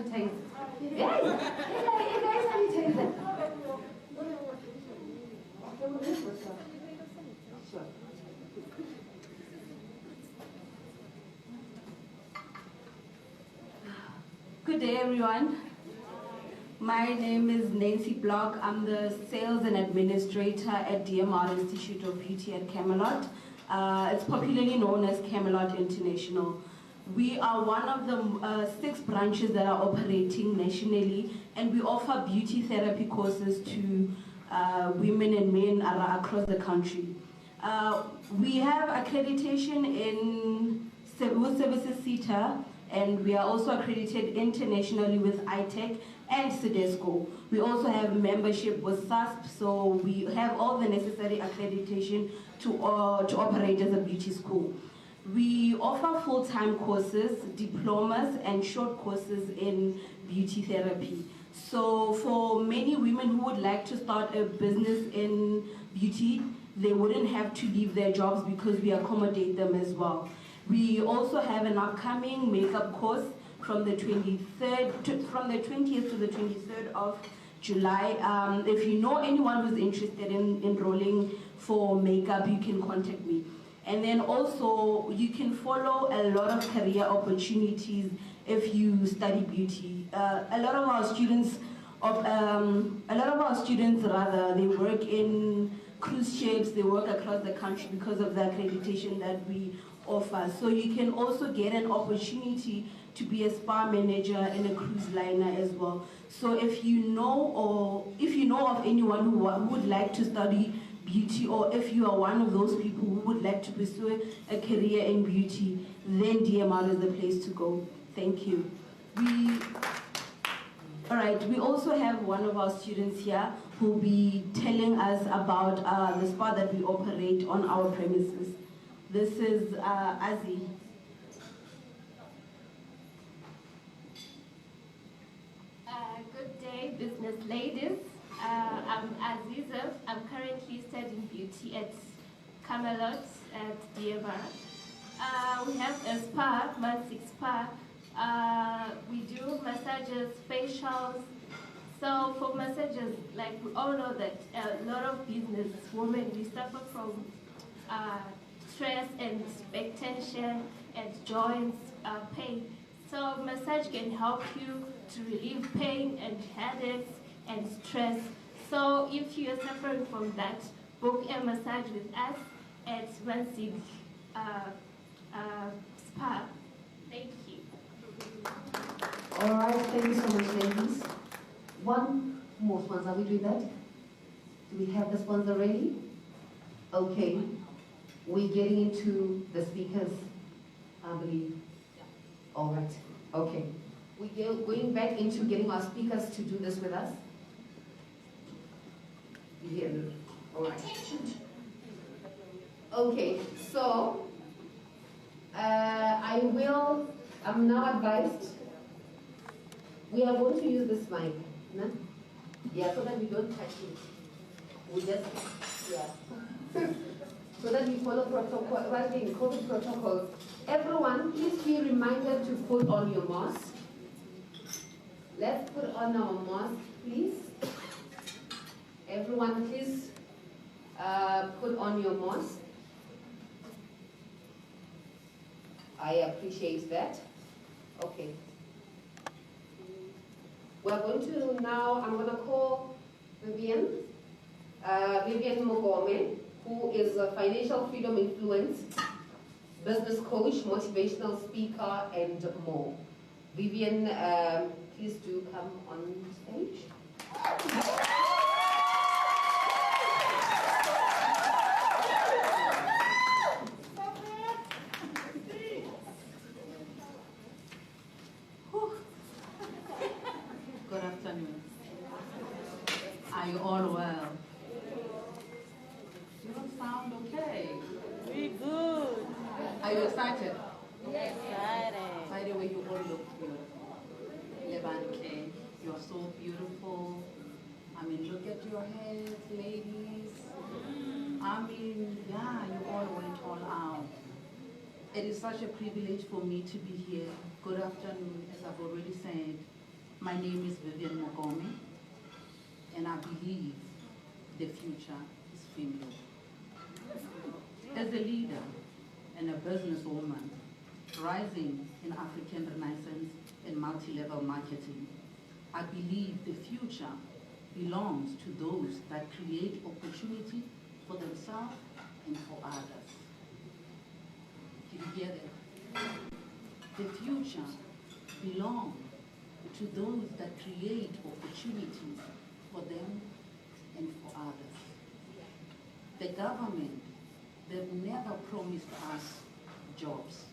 sanitizer. Guys, sanitizer. Sure. Good day, everyone. My name is Nancy Block. I'm the Sales and Administrator at DMR Institute of Beauty at Camelot. It's popularly known as Camelot International. We are one of the 6 branches that are operating nationally, and we offer beauty therapy courses to women and men across the country. We have accreditation in with Services CETA, and we are also accredited internationally with ITEC and CEDESCO. We also have membership with SASP, so we have all the necessary accreditation to operate as a beauty school. We offer full-time courses, diplomas, and short courses in beauty therapy. So for many women who would like to start a business in beauty, they wouldn't have to leave their jobs because we accommodate them as well. We also have an upcoming makeup course from the 20th to the 23rd of July. If you know anyone who's interested in enrolling for makeup, you can contact me. And then also, you can follow a lot of career opportunities if you study beauty. A lot of our students, they work in cruise ships. They work across the country because of the accreditation that we offer. So you can also get an opportunity to be a spa manager in a cruise liner as well. So if you know of anyone who would like to study beauty, or if you are one of those people who would like to pursue a career in beauty, then DMR is the place to go. Thank you. All right, we also have one of our students here who will be telling us about the spa that we operate on our premises. This is Azi. Good day, business ladies. I'm Aziza. I'm currently studying beauty at Camelot at DMR. We have a spa, Magic Spa. We do massages, facials. So for massages, like we all know that a lot of business women, we suffer from stress and back tension and joints pain. So massage can help you to relieve pain and headaches and stress. So if you are suffering from that, book a massage with us at Magic Spa. Thank you. All right, thank you so much, ladies. One more sponsor, are we doing that? Do we have the sponsor ready? Okay, we're getting into the speakers, I believe. All right, okay. We're going back into getting our speakers to do this with us. Yeah, all right. Okay, so I'm now advised, we are going to use this mic, no? Yeah, so that we don't touch it. We just, yeah. So that we follow protocol, while being COVID protocols. Everyone, please be reminded to put on your mask. Let's put on our mask, please. Everyone, please put on your mask. I appreciate that. Okay. We're going to now, I'm going to call Vivian Mogome, who is a financial freedom influence, business coach, motivational speaker, and more. Vivian, please do come on stage. Good afternoon. Are you all well? You don't sound okay. We good. Are you excited? Yes. Excited. By the way, you all look beautiful. Levante, you're so beautiful. I mean, look at your heads, ladies. I mean, yeah, you all went all out. It is such a privilege for me to be here. Good afternoon, as I've already said. My name is Vivian Mogome, and I believe the future is female. As a leader and a businesswoman rising in African Renaissance and multi-level marketing, I believe the future belongs to those that create opportunity for themselves and for others. Did you hear that? The future belongs to those that create opportunities for them and for others. The government, they've never promised us jobs.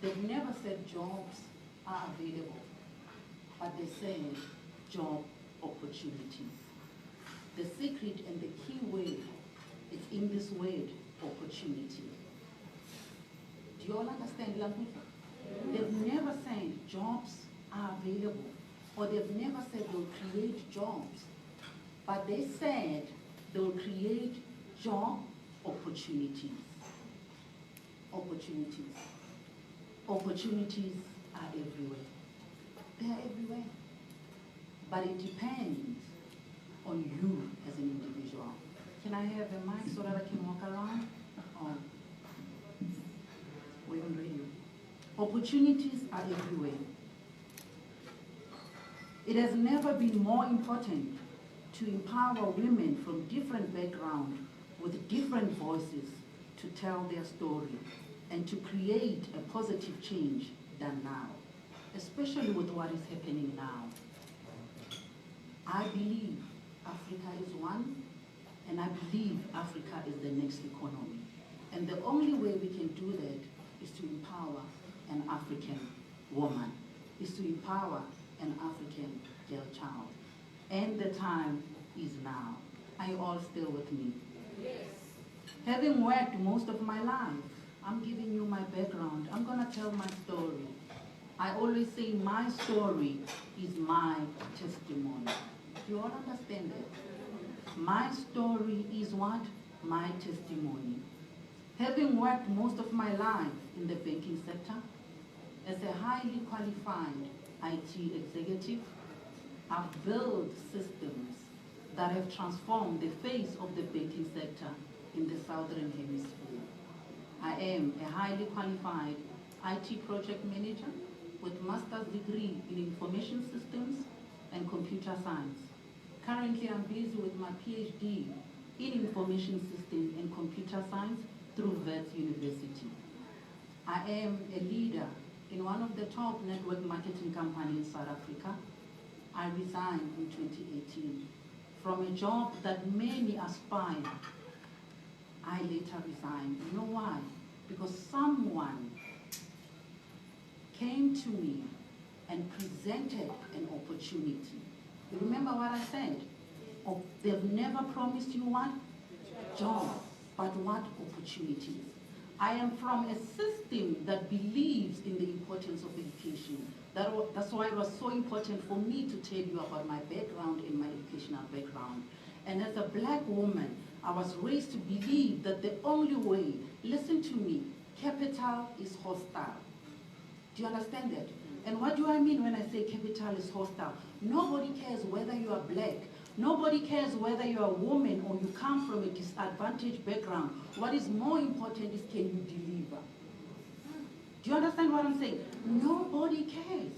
They've never said jobs are available, but they said job opportunities. The secret and the key word is in this word, opportunity. Do you all understand language? They've never said jobs are available, or they've never said they'll create jobs, but they said they'll create job opportunities. Opportunities. Opportunities are everywhere. They are everywhere. But it depends on you as an individual. Can I have a mic so that I can walk around? Or we're on radio. Opportunities are everywhere. It has never been more important to empower women from different backgrounds with different voices to tell their story and to create a positive change than now, especially with what is happening now. I believe Africa is one, and I believe Africa is the next economy. And the only way we can do that is to empower an African woman, is to empower an African girl child. And the time is now. Are you all still with me? Yes. Having worked most of my life, I'm giving you my background. I'm gonna tell my story. I always say my story is my testimony. Do you all understand that? My story is what? My testimony. Having worked most of my life in the banking sector, as a highly qualified IT executive, I've built systems that have transformed the face of the banking sector in the Southern Hemisphere. I am a highly qualified IT project manager with master's degree in information systems and computer science. Currently, I'm busy with my PhD in information systems and computer science through Wits University. I am a leader in one of the top network marketing companies in South Africa. I resigned in 2018 from a job that many aspire. I later resigned. You know why? Because someone came to me and presented an opportunity. You remember what I said? Oh, they've never promised you what? Job, but what opportunities? I am from a system that believes in the importance of education. That's why it was so important for me to tell you about my background and my educational background. And as a black woman, I was raised to believe that the only way, listen to me, capital is hostile. Do you understand that? And what do I mean when I say capital is hostile? Nobody cares whether you are black. Nobody cares whether you're a woman or you come from a disadvantaged background. What is more important is, can you deliver? Do you understand what I'm saying? Nobody cares.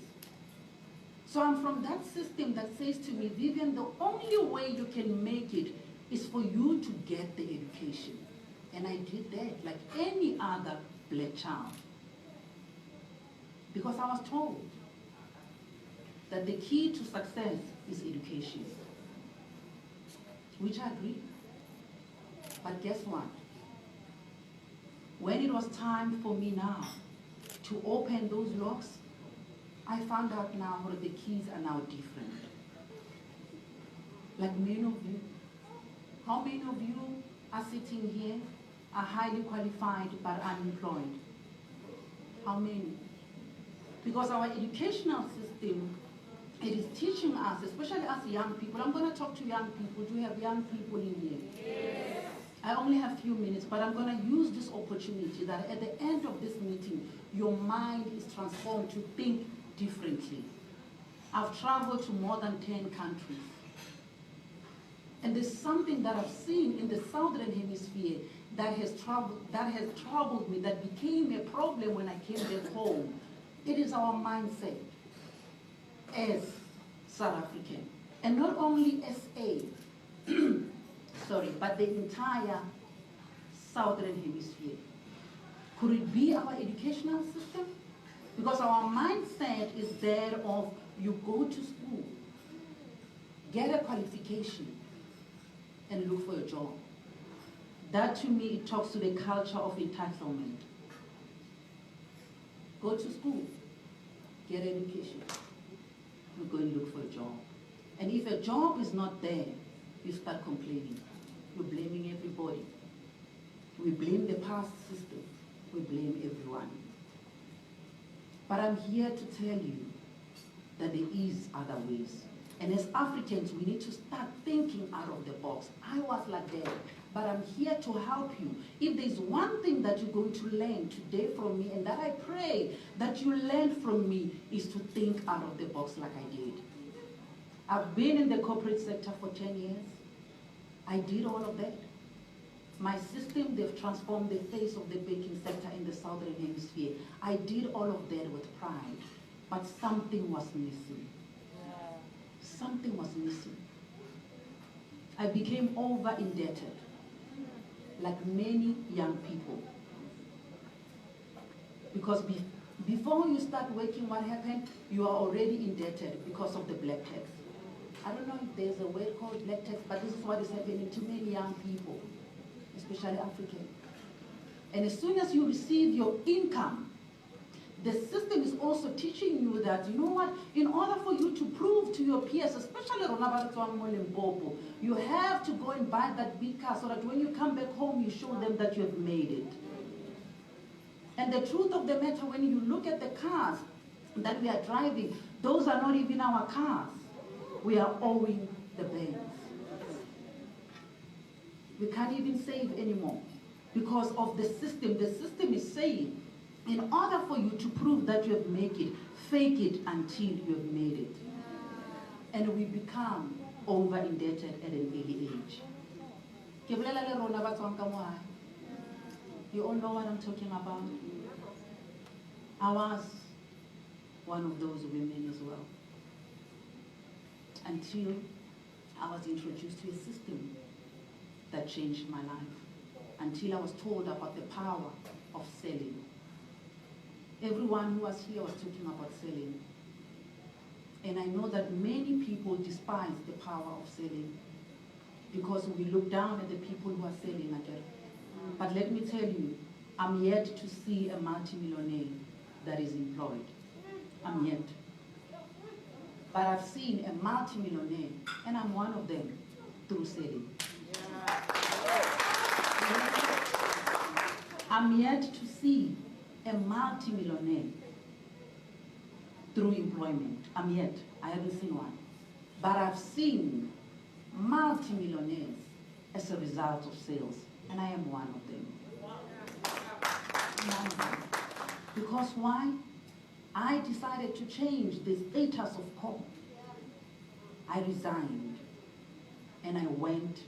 So I'm from that system that says to me, Vivian, the only way you can make it is for you to get the education. And I did that like any other black child. Because I was told that the key to success is education. Which I agree. But guess what? When it was time for me now to open those locks, I found out now that the keys are now different. Like many of you. How many of you are sitting here, are highly qualified but unemployed? How many? Because our educational system, it is teaching us, especially us young people. I'm going to talk to young people. Do we have young people in here? Yes. I only have a few minutes, but I'm going to use this opportunity that at the end of this meeting, your mind is transformed to think differently. I've traveled to more than 10 countries. And there's something that I've seen in the Southern Hemisphere that has troubled me, that became a problem when I came back home. It is our mindset as South African. And not only SA, sorry, but the entire Southern Hemisphere. Could it be our educational system? Because our mindset is that of you go to school, get a qualification, and look for a job. That to me, it talks to the culture of entitlement. Go to school, get education, you go and look for a job. And if a job is not there, you start complaining. You're blaming everybody. We blame the past system. We blame everyone. But I'm here to tell you that there is other ways. And as Africans, we need to start thinking out of the box. I was like that, but I'm here to help you. If there's one thing that you're going to learn today from me, and that I pray that you learn from me, is to think out of the box like I did. I've been in the corporate sector for 10 years. I did all of that. My system, they've transformed the face of the baking sector in the Southern Hemisphere. I did all of that with pride, but something was missing. Something was missing. I became over-indebted, like many young people. Because before you start working, what happened? You are already indebted because of the black tax. I don't know if there's a word called black tax, but this is what is happening to many young people, especially African. And as soon as you receive your income, the system is also teaching you that, you know what, in order for you to prove to your peers, especially Limpopo, you have to go and buy that big car so that when you come back home, you show them that you have made it. And the truth of the matter, when you look at the cars that we are driving, those are not even our cars. We are owing the banks. We can't even save anymore because of the system. The system is saying, in order for you to prove that you have made it, fake it until you have made it. And we become over-indebted at an early age. You all know what I'm talking about? I was one of those women as well. Until I was introduced to a system that changed my life. Until I was told about the power of selling. Everyone who was here was talking about selling. And I know that many people despise the power of selling because we look down at the people who are selling again. But let me tell you, I'm yet to see a multimillionaire that is employed. I'm yet. But I've seen a multimillionaire, and I'm one of them, through selling. I'm yet to see a multimillionaire through employment. I'm yet. I haven't seen one. But I've seen multimillionaires as a result of sales, and I am one of them. Because why? I decided to change the status of COP. I resigned, and I went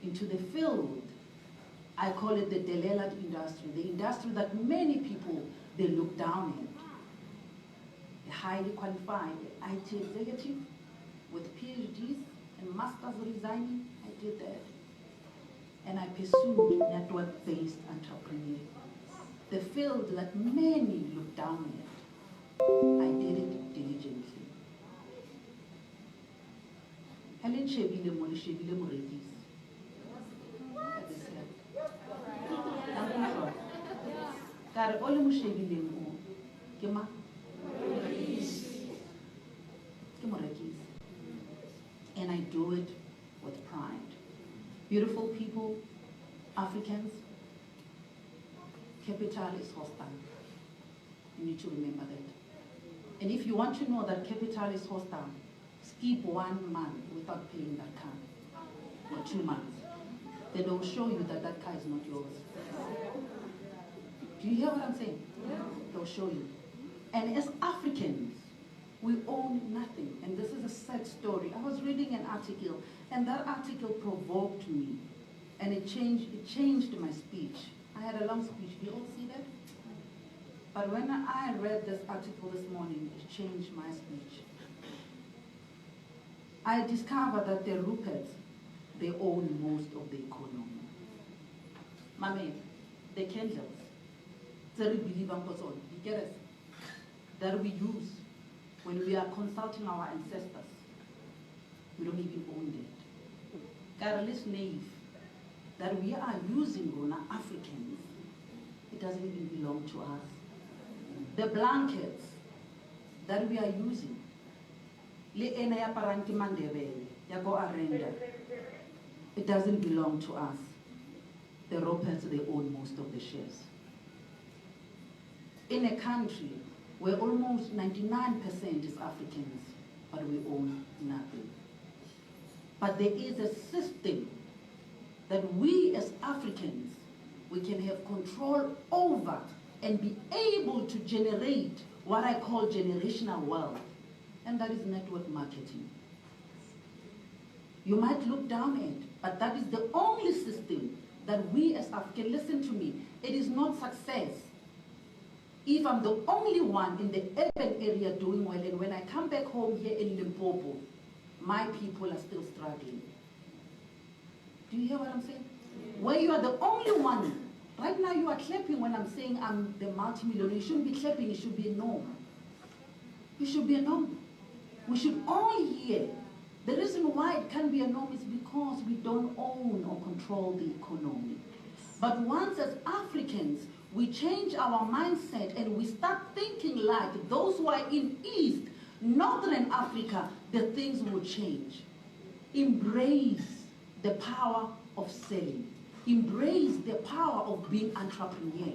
into the field. I call it the Delela industry, the industry that many people, they look down at. A highly qualified IT executive with PhDs and masters resigning, I did that. And I pursued network-based entrepreneurship, the field that many look down at. I did it diligently. Helen Shebile mo le shebile morekisi. Kare o le mo shebileng o ke ma ke morekisi. And I do it with pride. Beautiful people, Africans, capital is hostile. You need to remember that. And if you want to know that capital is hostile, skip 1 month without paying that car, or 2 months. Then they'll show you that that car is not yours. Do you hear what I'm saying? They'll show you. And as Africans, we own nothing. And a sad story. I was reading an article, and that article provoked me, and it changed my speech. I had a long speech. Do you all see that? But when I read this article this morning, it changed my speech. I discovered that the Ruperts, they own most of the economy. Mame, the candles, that we use when we are consulting our ancestors, we don't even own that. Careless knave that we are using on Africans, it doesn't even belong to us. The blankets that we are using, it doesn't belong to us. The Ruperts, they own most of the shares. In a country where almost 99% is Africans, but we own nothing. But there is a system that we as Africans, we can have control over and be able to generate what I call generational wealth, and that is network marketing. You might look down at, but that is the only system that we as Africans, listen to me, it is not success if I'm the only one in the urban area doing well, and when I come back home here in Limpopo, my people are still struggling. Do you hear what I'm saying? Where you are the only one. Right now you are clapping when I'm saying I'm the multimillionaire. You shouldn't be clapping, it should be a norm. It should be a norm. We should all hear. The reason why it can be a norm is because we don't own or control the economy. But once as Africans, we change our mindset and we start thinking like those who are in East, Northern Africa, the things will change. Embrace the power of selling. Embrace the power of being entrepreneur.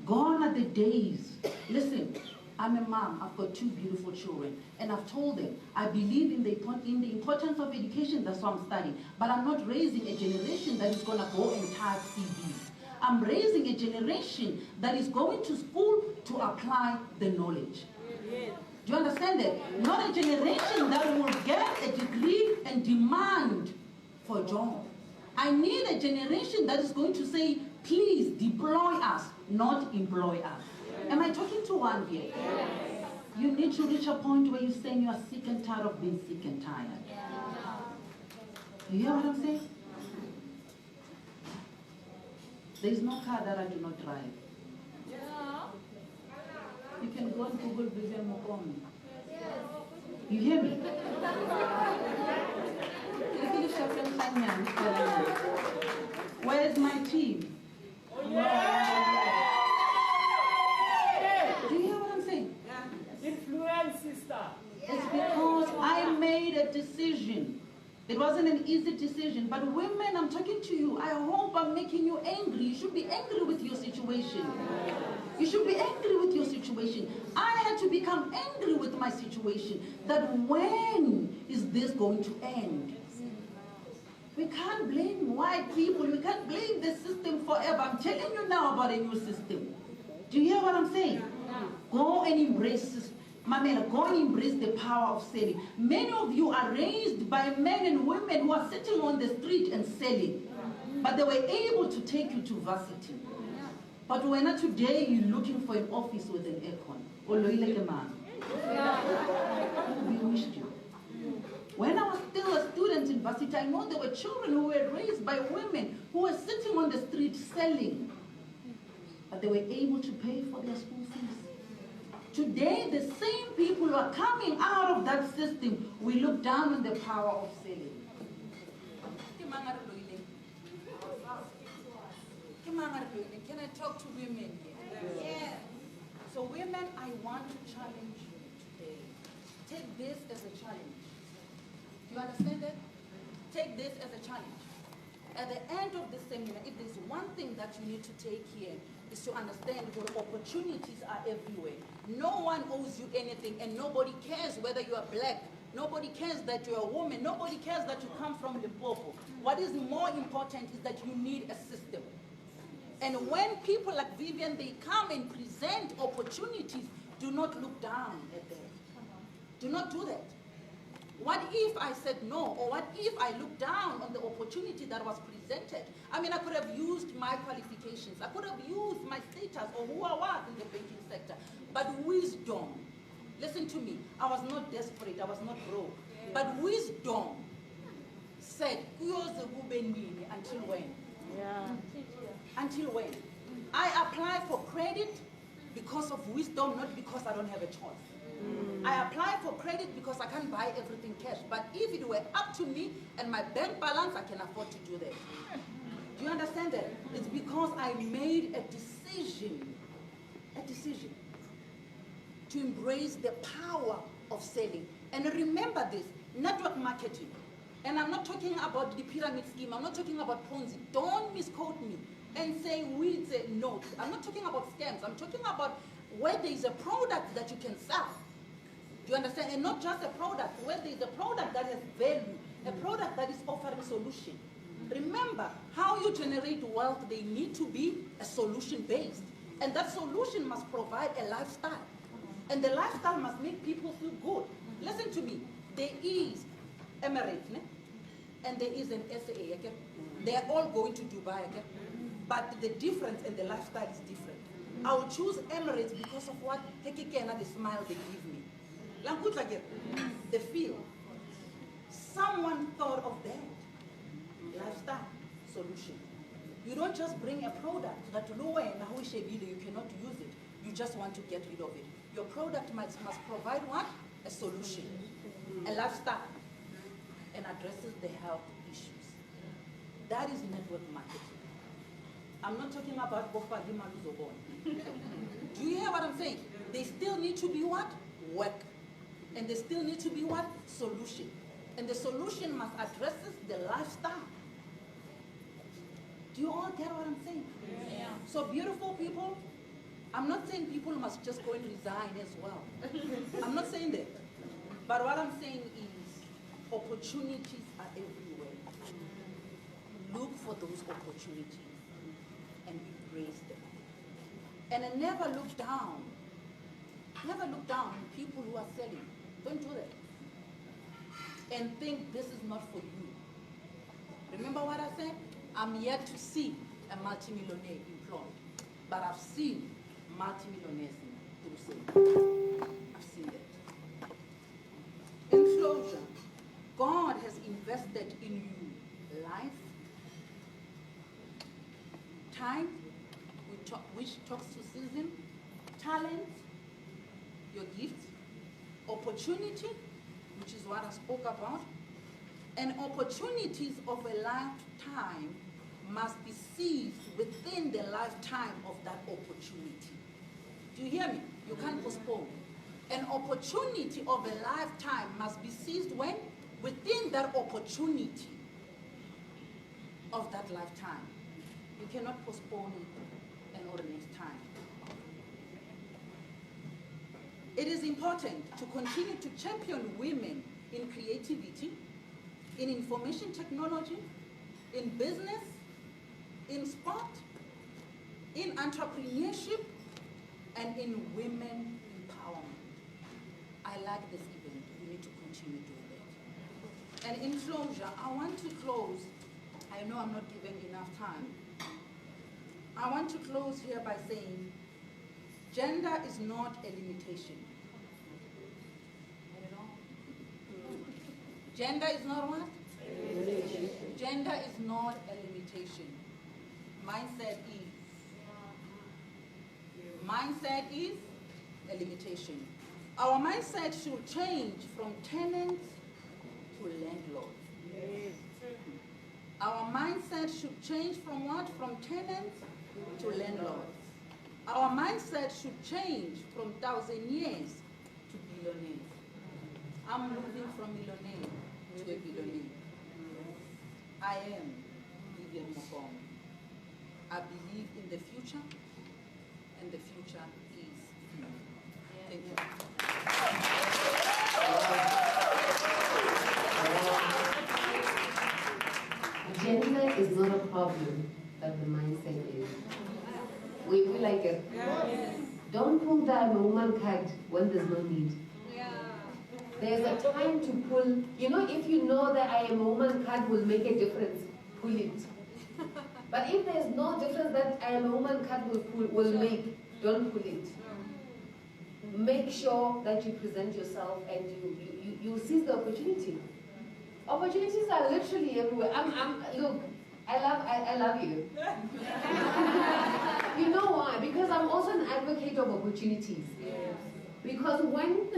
Gone are the days. Listen, I'm a mom, I've got 2 beautiful children, and I've told them, I believe in the importance of education, that's why I'm studying, but I'm not raising a generation that is gonna go and type CVs. I'm raising a generation that is going to school to apply the knowledge. Do you understand that? Not a generation that will get a degree and demand for a job. I need a generation that is going to say, please deploy us, not employ us. Am I talking to one here? Yes. You need to reach a point where you're saying you are sick and tired of being sick and tired. You hear what I'm saying? There is no car that I do not drive. You can go and Google Vivian Mokomi. You hear me? Where's my team? Do you hear what I'm saying? Influence, sister. It's because I made a decision. It wasn't an easy decision, but women, I'm talking to you. I hope I'm making you angry. You should be angry with your situation. You should be angry with your situation. I had to become angry with my situation. That when is this going to end? We can't blame white people. We can't blame the system forever. I'm telling you now about a new system. Do you hear what I'm saying? Go and embrace, Mamela, go and embrace the power of selling. Many of you are raised by men and women who are sitting on the street and selling. But they were able to take you to varsity. But when today you're looking for an office with an aircon, or like a man, we wished you. When I was still a student in varsity, I know there were children who were raised by women who were sitting on the street selling. But they were able to pay for their school fees. Today, the same people who are coming out of that system, we look down on the power of selling. Can I talk to women here? Yes. So women, I want to challenge you today. Take this as a challenge. Do you understand that? Take this as a challenge. At the end of the seminar, if there's one thing that you need to take here, is to understand that opportunities are everywhere. No one owes you anything, and nobody cares whether you are black. Nobody cares that you're a woman. Nobody cares that you come from Limpopo. What is more important is that you need a system. And when people like Vivian, they come and present opportunities, do not look down at them. Do not do that. What if I said no? Or what if I looked down on the opportunity that was presented? I mean, I could have used my qualifications. I could have used my status or who I was in the banking sector. But wisdom, listen to me, I was not desperate, I was not broke. Yeah. But wisdom said, until when? Yeah. Until when? I apply for credit because of wisdom, not because I don't have a choice. I apply for credit because I can't buy everything cash. But if it were up to me and my bank balance, I can afford to do that. Do you understand that? It's because I made a decision to embrace the power of selling. And remember this, network marketing. And I'm not talking about the pyramid scheme. I'm not talking about Ponzi. Don't misquote me and say weeds and no. I'm not talking about scams. I'm talking about where there is a product that you can sell. Do you understand? And not just a product, where there is a product that has value, a product that is offering solution. Remember, how you generate wealth, they need to be a solution-based. And that solution must provide a lifestyle. And the lifestyle must make people feel good. Listen to me. There is Emirates, and there is an SAA. Okay? They are all going to Dubai. Okay? But the difference in the lifestyle is different. I will choose Emirates because of what? The smile they give me. The feel. Someone thought of that lifestyle solution. You don't just bring a product that lower and you cannot use it. You just want to get rid of it. Your product must provide what? A solution, a lifestyle, and addresses the health issues. That is network marketing. I'm not talking about Bofali Maluzobon. Do you hear what I'm saying? They still need to be what? Work. And they still need to be what? Solution. And the solution must address the lifestyle. Do you all get what I'm saying? Yeah. So beautiful people, I'm not saying people must just go and resign as well. I'm not saying that. But what I'm saying is opportunities are everywhere. Look for those opportunities and embrace them. And then never look down. Never look down on people who are selling. Don't do that. And think this is not for you. Remember what I said? I'm yet to see a multimillionaire employed. But I've seen multimillionaires through sales. I've seen that. In closure, God has invested in you life, time, which talks to season, talent, your gifts, opportunity, which is what I spoke about, and opportunities of a lifetime must be seized within the lifetime of that opportunity. Do you hear me? You can't postpone. An opportunity of a lifetime must be seized when? Within that opportunity of that lifetime. You cannot postpone it and or next time. It is important to continue to champion women in creativity, in information technology, in business, in sport, in entrepreneurship, and in women empowerment. I like this event. We need to continue doing that. And in closure, I want to close. I know I'm not given enough time. I want to close here by saying, gender is not a limitation. Gender is not what? Gender is not a limitation. Mindset is. Mindset is a limitation. Our mindset should change from tenant to landlord. Our mindset should change from what? From tenant to landlord. Our mindset should change from thousandaires to billionaires. I'm moving from millionaire to a billionaire. I am Vivian Mokong. I believe in the future, and the future is me. Thank you. Gender is not a problem, but the mindset is. We like it. Don't pull down a woman card when there's no need. there's a time to pull. You know, if you know that I am a woman card will make a difference, pull it. But if there's no difference that I am a woman card will make, don't pull it. Make sure that you present yourself and you seize the opportunity. Opportunities are literally everywhere. Look, I love you. You know why? Because I'm also an advocate of opportunities. Because when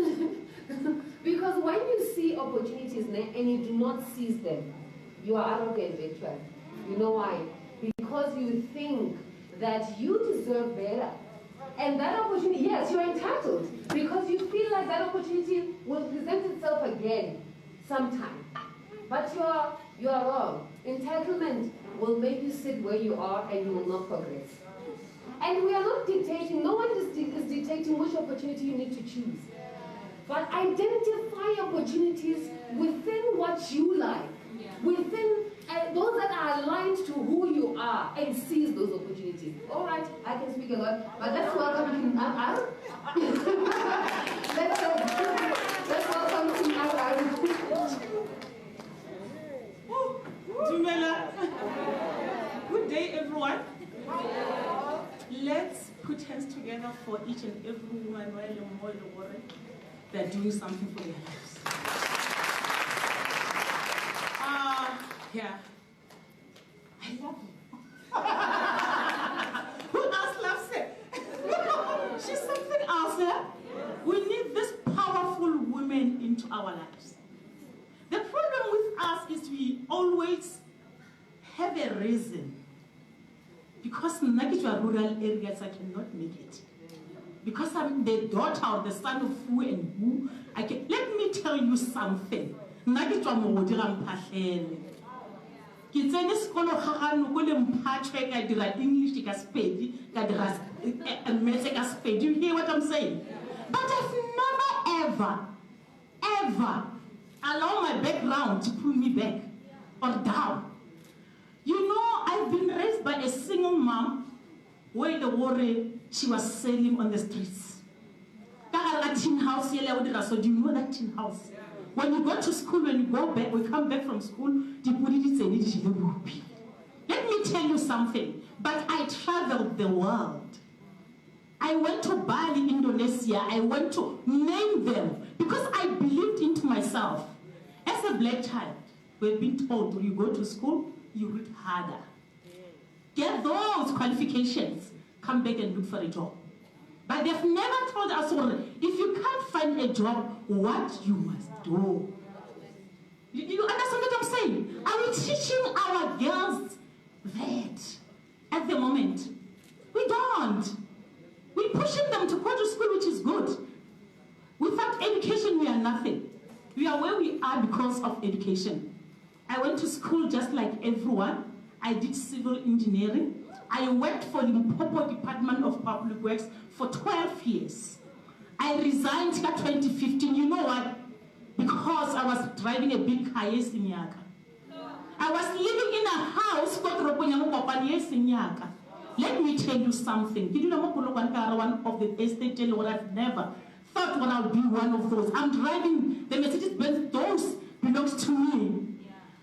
you see opportunities and you do not seize them, you are arrogant, actually. You know why? Because you think that you deserve better. And that opportunity, yes, you're entitled. Because you feel like that opportunity will present itself again sometime. But you are wrong. Entitlement will make you sit where you are and you will not progress. And we are not dictating, no one is dictating which opportunity you need to choose. But identify opportunities within what you like, within those that are aligned to who you are, and seize those opportunities. All right, I can speak a lot, but let's welcome to let's welcome to Dumela. Good day, everyone. Let's put hands together for each and every woman while they're doing something for their lives. Yeah. I love you. Who else loves it? She's something else, eh? We need this powerful women into our lives. The problem with us is we always have a reason. Because in rural areas, I cannot make it. Because I'm the daughter or the son of who and who. Let me tell you something. Ke tsene sekolo gagano ko Limpopo ka dira English ka Sepedi ka dira maths ka Sepedi. You hear what I'm saying? But I've never ever allowed my background to pull me back or down. You know, I've been raised by a single mom where the worry she was selling on the streets. Tin house, so do you know that tin house? When you go to school, when you go back, we come back from school, let me tell you something, but I traveled the world. I went to Bali, Indonesia, I went to name them, because I believed into myself. As a black child, we've been told when you go to school, you read harder. Get those qualifications, come back and look for a job. But they've never told us, if you can't find a job, what you must do. You understand what I'm saying? Are we teaching our girls that at the moment? We don't. We're pushing them to go to school, which is good. Without education, we are nothing. We are where we are because of education. I went to school just like everyone. I did civil engineering. I worked for the Limpopo Department of Public Works for 12 years. I resigned in 2015. You know why? Because I was driving a big car. I was living in a house. Let me tell you something. One of the estate I've never thought when I'll be one of those. I'm driving the Mercedes-Benz. Those belongs to me.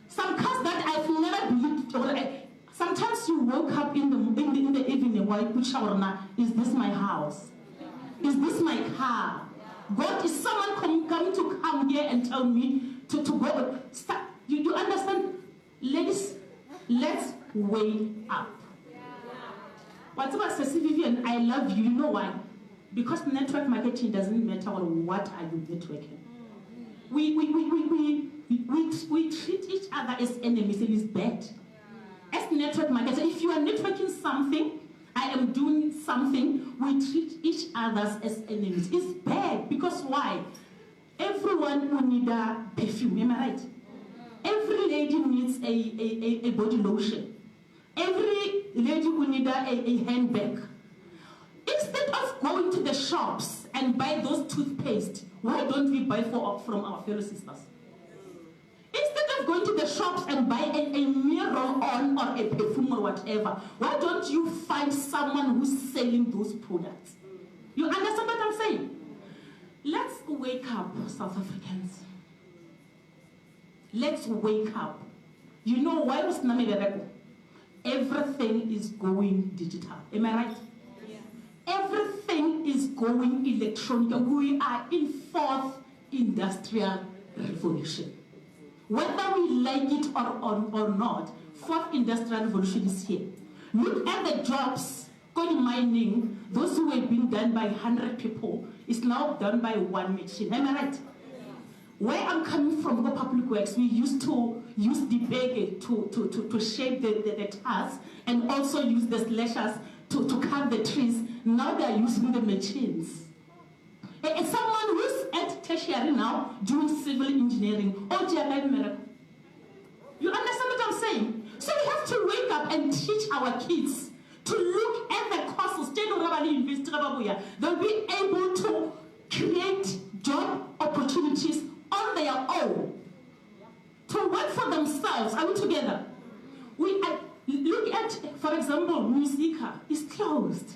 Some cars that I've never believed. Sometimes you woke up in the evening while you put shower now. Is this my house? Is this my car? God, is someone coming to come here and tell me to go? Stop. You understand? Ladies, let's wake up. What's about Vivian? I love you. You know why? Because network marketing doesn't matter what are you networking. We treat each other as enemies, and it's bad. As network marketers, if you are networking something, I am doing something, we treat each other as enemies. It's bad, because why? Everyone will need a perfume, am I right? Every lady needs a body lotion. Every lady will need a handbag. Instead of going to the shops and buy those toothpaste, why don't we buy from our fellow sisters? Instead of going to the shops and buy a mirror on or a perfume or whatever, why don't you find someone who's selling those products? You understand what I'm saying? Let's wake up, South Africans. Let's wake up. You know why was Namegareko? Everything is going digital. Am I right? Yeah. Everything is going electronic. We are in fourth industrial revolution. Whether we like it or not, fourth industrial revolution is here. Look at the jobs, coal mining, those who were being done by 100 people is now done by one machine. Am I right? Where I'm coming from, the public works, we used to use the bag to shape the tasks and also use the slashers to cut the trees. Now they are using the machines. And someone who's at tertiary now doing civil engineering, you understand what I'm saying? So we have to wake up and teach our kids to look at the courses. They'll be able to create job opportunities on their own, to work for themselves. Are we together? Look at, for example, Musica is closed.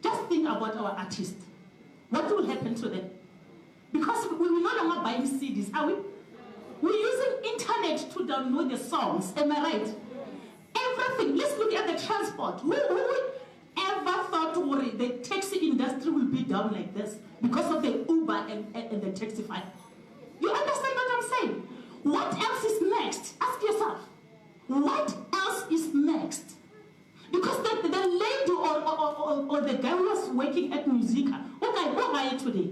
Just think about our artists. What will happen to them? Because we will no longer buy CDs, are we? We're using internet to download the songs, am I right? Everything. Let's look at the transport. Who would ever thought the taxi industry will be down like this because of the Uber and the Taxify? You understand what I'm saying? What else is next? Ask yourself. What else is next? Because the lady or the guy who was working at Musica, what are you today?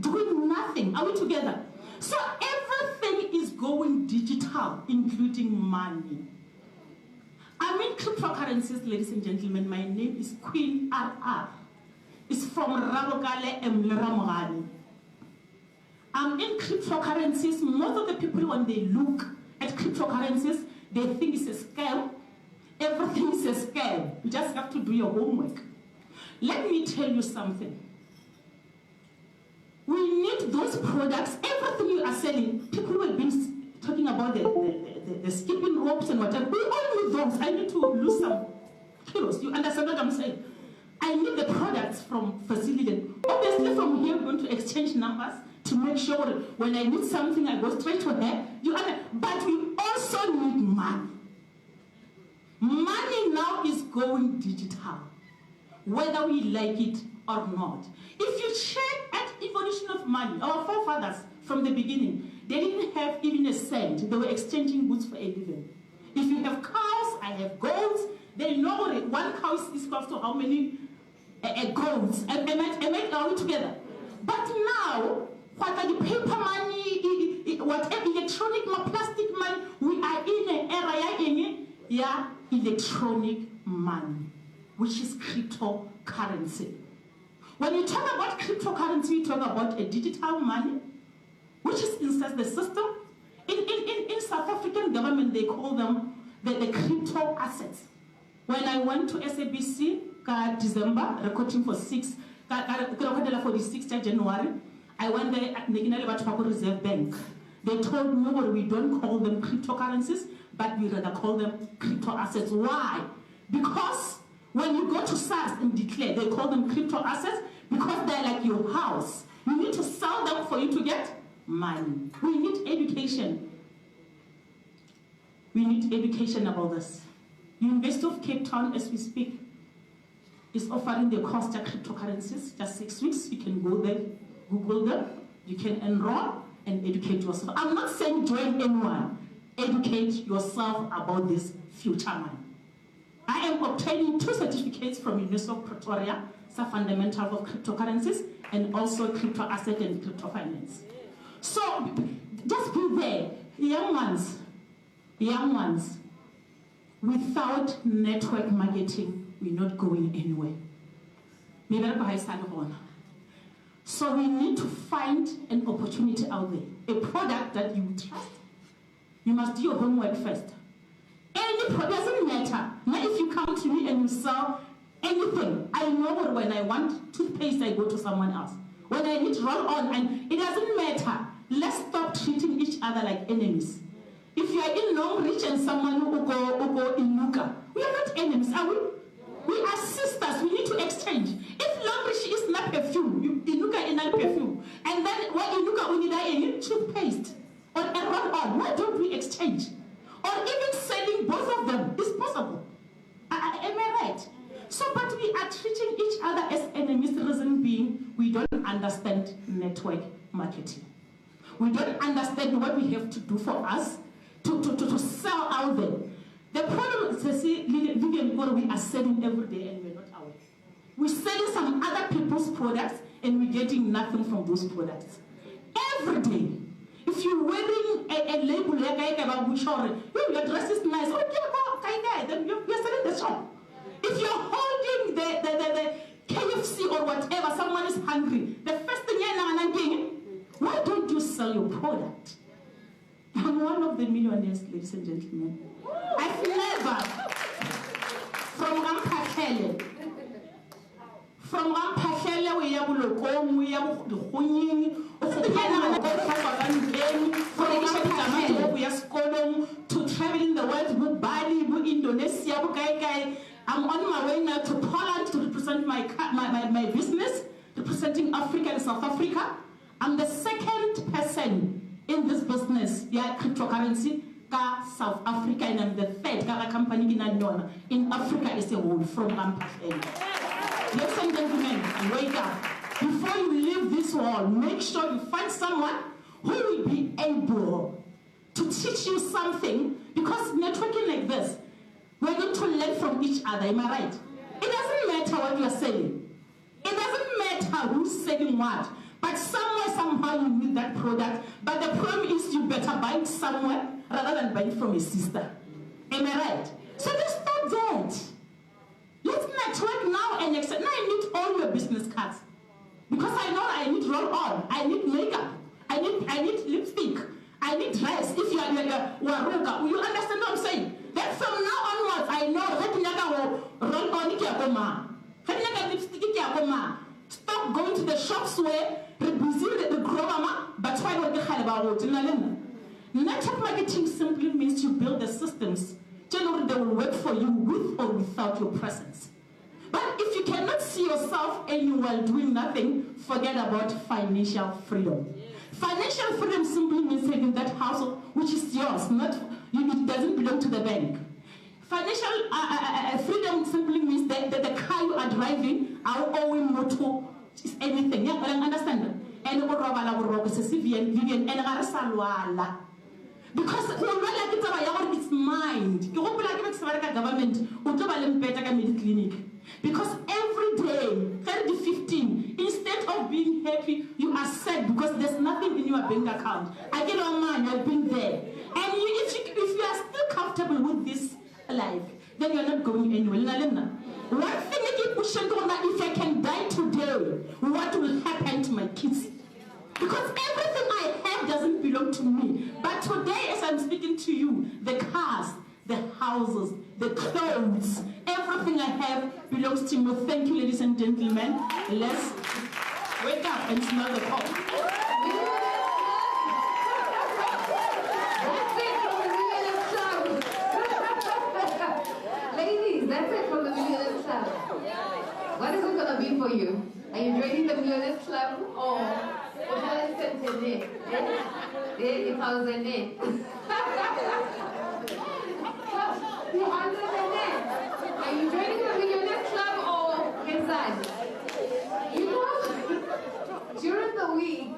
Doing nothing. Are we together? So everything is going digital, including money. I'm in cryptocurrencies, ladies and gentlemen. My name is Queen RR. It's from Rabokale Mleramogani. I'm in cryptocurrencies. Most of the people, when they look at cryptocurrencies, they think it's a scam. Everything is a scam. You just have to do your homework. Let me tell you something. We need those products. Everything you are selling, people have been talking about the skipping ropes and whatever. We all need those. I need to lose some kilos. You understand what I'm saying? I need the products from facility. Obviously, from here, we're going to exchange numbers to make sure that when I need something, I go straight to her. But we also need money. Money now is going digital, whether we like it or not. If you check at evolution of money, our forefathers from the beginning, they didn't have even a cent. They were exchanging goods for a living. If you have cows, I have goats. They know that one cow is equal to how many goats. Are we together? But now, what are the paper money, whatever, electronic, plastic money, we are in an era, electronic money, which is cryptocurrency. When you talk about cryptocurrency, you talk about a digital money, which is inside the system. In South African government, they call them the crypto assets. When I went to SABC, December, recording for the 6th of January, I went there at the Reserve Bank. They told me, well, we don't call them cryptocurrencies, but we rather call them crypto assets. Why? Because when you go to SARS and declare, they call them crypto assets because they're like your house. You need to sell them for you to get money. We need education. We need education about this. University of Cape Town, as we speak, is offering the course of cryptocurrencies, just 6 weeks. You can go there, Google them, you can enroll and educate yourself. I'm not saying join anyone. Educate yourself about this future money. I am obtaining 2 certificates from University of Pretoria, some fundamentals of cryptocurrencies, and also crypto asset and crypto finance. So just be there, young ones. Without network marketing, we're not going anywhere. So we need to find an opportunity out there, a product that you trust. You must do your homework first. Any product doesn't matter. Now if you come to me and you sell anything, I know when I want toothpaste, I go to someone else. When I need roll on, and it doesn't matter. Let's stop treating each other like enemies. If you are in Longreach and someone who go in Luka, we are not enemies, are we? We are sisters. We need to exchange. If Longreach is not perfume, Inuka is not perfume, and then what Inuka we need toothpaste or a roll on, why don't we understand network marketing. We don't understand what we have to do for us to sell out there. The problem is, Vivian, we are selling every day and we're not aware. We're selling some other people's products and we're getting nothing from those products. Every day. If you're wearing a label like your dress is nice, then you're selling the shop. If you're holding the KFC or whatever, someone is hungry, the first thing you're thinking, why don't you sell your product? I'm one of the millionaires, ladies and gentlemen. I've never, from Ampahele, we have Lokom, we have Huning, to traveling the world, Bali, Indonesia, I'm on my way now to Poland to represent my business, representing Africa and South Africa. I'm the second person in this business, cryptocurrency, South Africa, and I'm the third company in Africa as a whole from Ampahele. Ladies and gentlemen, wake up. Before you leave this world, make sure you find someone who will be able to teach you something, because networking like this, we're going to learn from each other, am I right? It doesn't matter what you're selling. It doesn't matter who's selling what, but somewhere, somehow you need that product, but the problem is you better buy it somewhere rather than buy it from a sister. Am I right? So let's stop that. Let's network now and accept. Now I need all your business cards. Because I know I need roll-on, I need makeup, I need lipstick, I need dress. If you are you understand what I'm saying? Then from now onwards, I know that roll-on, stop going to the shops where the groma, but why not get about network marketing simply means you build the systems. Generally, they will work for you with or without your presence. But if you cannot see yourself anywhere doing nothing, forget about financial freedom. Financial freedom simply means having that house which is yours, it doesn't belong to the bank. Financial freedom simply means that the car you are driving, our own motor, is anything. Yeah, I understand that. And because it's mind. Government, because every day, 30-15, instead of being happy, you are sad because there's nothing in your bank account. I get on mine, you've been there. And if you are still comfortable with this life, then you're not going anywhere. One thing I keep pushing on that, if I can die today, what will happen to my kids? Because everything I have doesn't belong to me. But today, as I'm speaking to you, the cars, the houses, the clothes, everything I have belongs to me. Thank you, ladies and gentlemen. Let's wake up and smell the coffee. That's it from the Millionaires Club. Ladies, that's it from the Millionaires Club. What is it going to be for you? Are you joining the Millionaires Club or... Are you joining the Millionaires Club or inside? You know, during the week,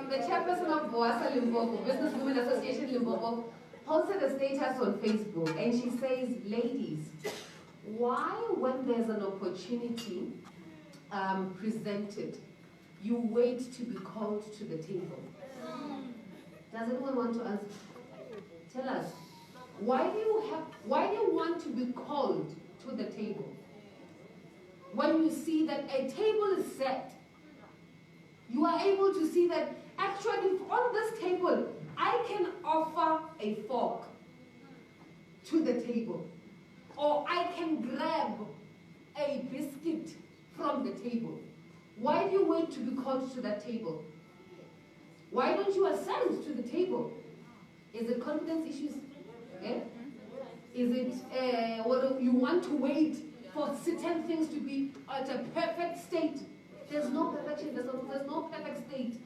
the chairperson of Boasa Limpopo, Business Women Association Limpopo, posted a status on Facebook, and she says, ladies, why when there's an opportunity presented, you wait to be called to the table? Does anyone want to answer? Tell us. Why do you want to be called to the table? When you see that a table is set, you are able to see that actually on this table, I can offer a fork to the table. Or I can grab a biscuit from the table. Why do you wait to be called to that table? Why don't you ascend to the table? Is it confidence issues? Eh? Is it what you want to wait for certain things to be at a perfect state? There's no perfection, there's no perfect state.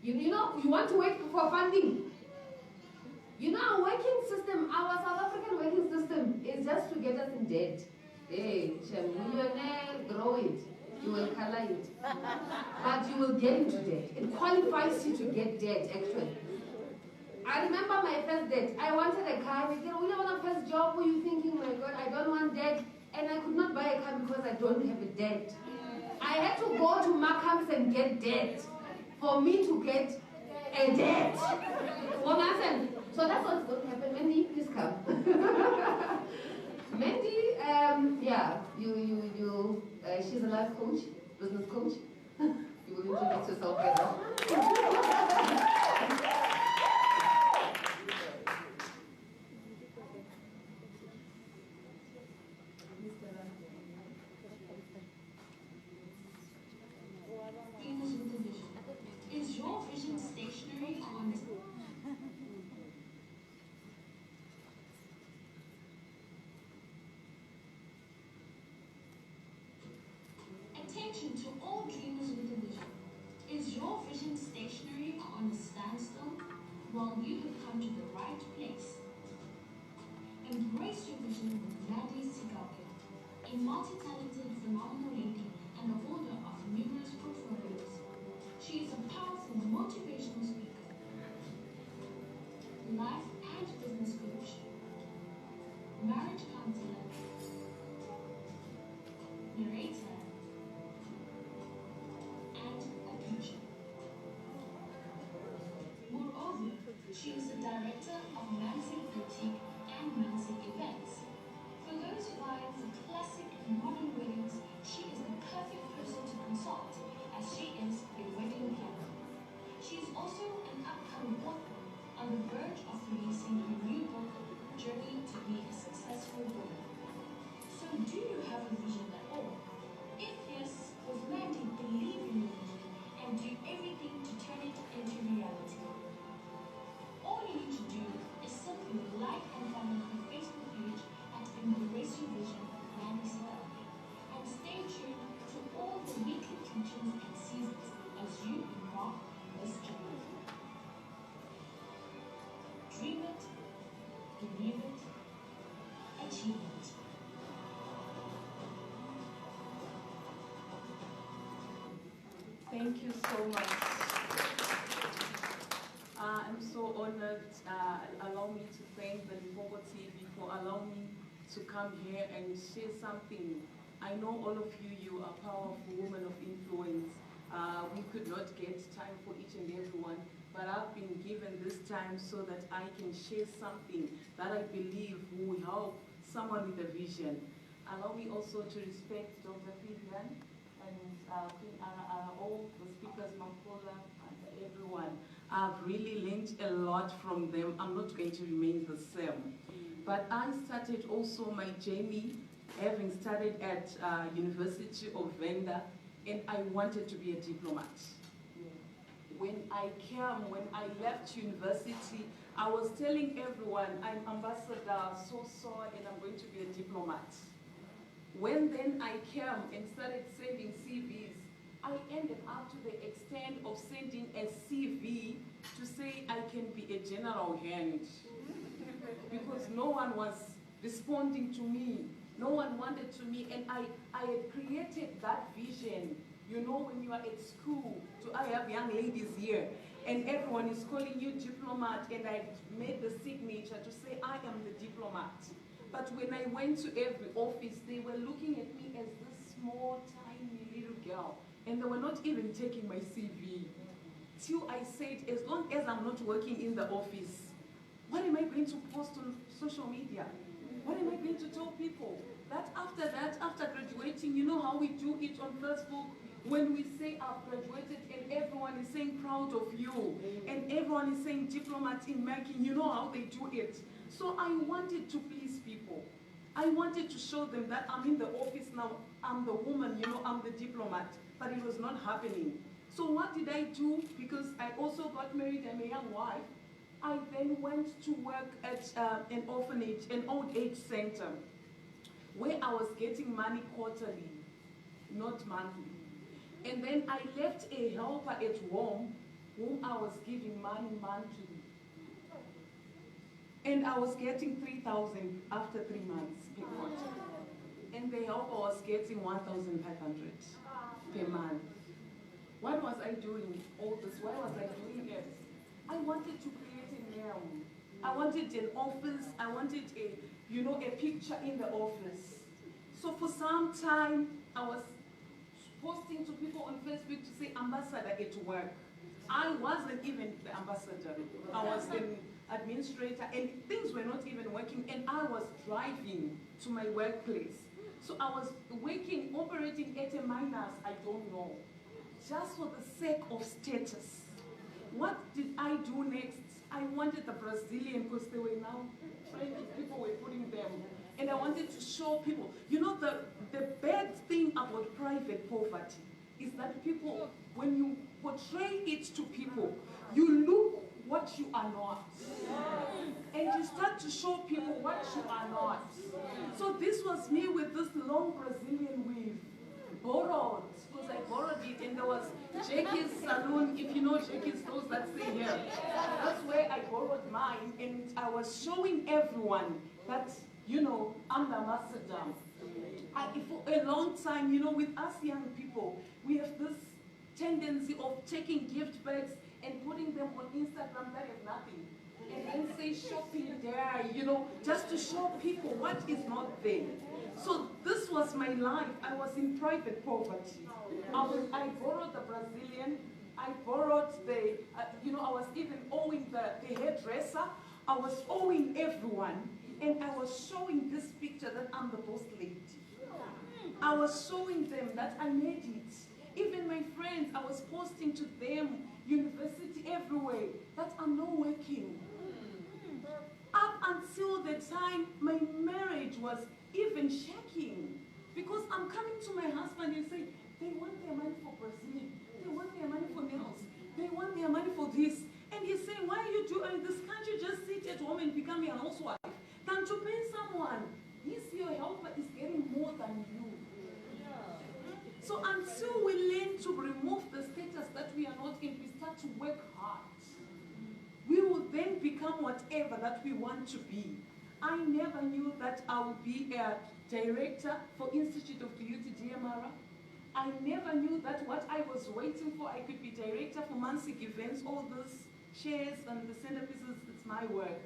You know, you want to wait for funding. You know, our working system, our South African working system is just to get us in debt. Hey, millionaire, grow it. You will color it. But you will get into debt. It qualifies you to get debt, actually. I remember my first date. I wanted a car. I said, "We want a first job." Were you thinking, my God, I don't want debt. And I could not buy a car because I don't have a debt. I had to go to Markham's and get debt for me to get a debt. Well, nothing. So that's what's going to happen. Mandy, please come. Mandy, yeah, she's a life coach, business coach. You will introduce yourself better. Is your vision stationary on attention to all dreamers with a vision? Is your vision stationary or on a standstill? Well, you have come to the right place. Embrace your vision with Nadi Sigake, a multi-talented, phenomenal lady and a holder of numerous portfolios. She is a powerful motivational speaker, life and business coach, marriage counselor, narrator, and a preacher. Moreover, she is the director of Mansik Boutique and Mansik Events. For those wives of classic modern weddings, she is the perfect person to consult, as she is a wedding planner. She is also an upcoming author on the verge of releasing her new book, Journey to Be a Successful Woman. So do you have a vision at all? If yes, does Mandy believe in your vision and do everything to turn it into reality? All you need to do is simply like and follow her Facebook page at Embrace Your Vision, Mandy Sigake, and stay tuned to all the weekly teachings and seasons as you embark on this journey. Dream it, believe it, achieve it. Thank you so much. I'm so honored. Allow me to thank the Limpopo TV for allowing me to come here and share something. I know all of you, you are powerful women of influence. We could not get time for each and everyone, but I've been given this time so that I can share something that I believe will help someone with a vision. Allow me also to respect Dr. Vivian and all the speakers, Mampola, and everyone. I've really learned a lot from them. I'm not going to remain the same. But I started also my journey, having studied at University of Venda, and I wanted to be a diplomat. When I left university, I was telling everyone, I'm ambassador, so, and I'm going to be a diplomat. When then I came and started sending CVs, I ended up to the extent of sending a CV to say I can be a general hand. Because no one was responding to me. No one wanted to me, and I had created that vision. You know, when you are at school, I have young ladies here, and everyone is calling you diplomat, and I made the signature to say I am the diplomat. But when I went to every office, they were looking at me as this small, tiny little girl, and they were not even taking my CV. Till I said, as long as I'm not working in the office, what am I going to post on social media? What am I going to tell people? That, after graduating, you know how we do it on Facebook, when we say I've graduated and everyone is saying proud of you, and everyone is saying diplomat in making, you know how they do it. So I wanted to please people. I wanted to show them that I'm in the office now, I'm the woman, you know, I'm the diplomat, but it was not happening. So what did I do? Because I also got married, I'm a young wife. I then went to work at an orphanage, an old age center, where I was getting money quarterly, not monthly. And then I left a helper at home whom I was giving money monthly. And I was getting 3,000 after 3 months per quarter. And the helper was getting 1,500. per month. What was I doing all this? Why was I doing it? I wanted to create a name. I wanted an office. I wanted a picture in the office. So for some time, I was posting to people on Facebook to say ambassador at work. I wasn't even the ambassador. I was an administrator, and things were not even working, and I was driving to my workplace. So I was working, operating at a minus, I don't know, just for the sake of status. What did I do next? I wanted the Brazilian, because they were now trending, people were putting them. And I wanted to show people, the bad thing about private poverty is that people, when you portray it to people, you look what you are not. And you start to show people what you are not. So this was me with this long Brazilian weave, borrowed, because I borrowed it, and there was Jackie's salon, if you know Jackie's, those that stay here. That's where I borrowed mine, and I was showing everyone that, I'm the ambassador. For a long time, with us young people, we have this tendency of taking gift bags and putting them on Instagram that have nothing. And then say shopping there, just to show people what is not there. So this was my life. I was in private poverty. I borrowed the Brazilian. I borrowed I was even owing the hairdresser. I was owing everyone. And I was showing this picture that I'm the boss lady. I was showing them that I made it. Even my friends, I was posting to them, university everywhere, that I'm not working. Up until the time my marriage was even shaking. Because I'm coming to my husband and saying, they want their money for Brazil. They want their money for nails. They want their money for this. And he's saying, why are you doing this? Can't you just sit at home and become a housewife? Than to pay someone. Your helper is getting more than you. So until we learn to remove the status that we are not in, we start to work hard. We will then become whatever that we want to be. I never knew that I would be a director for Institute of Beauty DMR. I never knew that what I was waiting for, I could be director for Mansik events, all those chairs and the centerpieces, it's my work.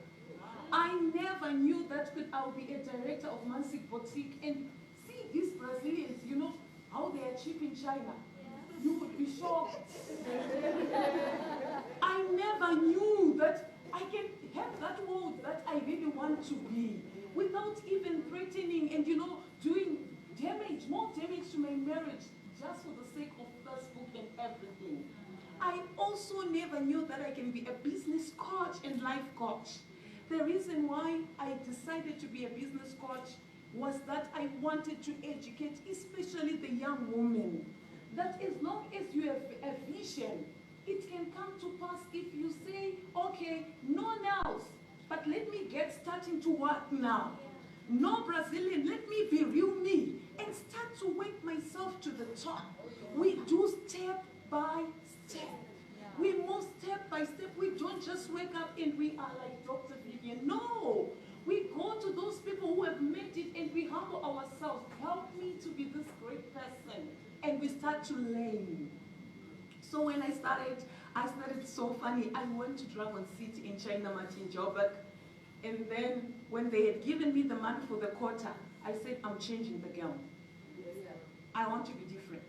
I never knew that I would be a director of Mansik Boutique and see these Brazilians, how they are cheap in China. You would be shocked. I never knew that I can have that world that I really want to be without even threatening and, doing damage, more damage to my marriage just for the sake of Facebook and everything. I also never knew that I can be a business coach and life coach. The reason why I decided to be a business coach was that I wanted to educate, especially the young women, that as long as you have a vision, it can come to pass if you say, okay, no nails, but let me get starting to work now. No Brazilian, let me be real me and start to work myself to the top. We do step by step. We move step by step. We don't just wake up and we are like Dr. Vivian. No. We go to those people who have made it and we humble ourselves. Help me to be this great person. And we start to learn. So when I started so funny. I went to Dragon City in China, Martin Joburg. And then when they had given me the money for the quota, I said, I'm changing the game. I want to be different.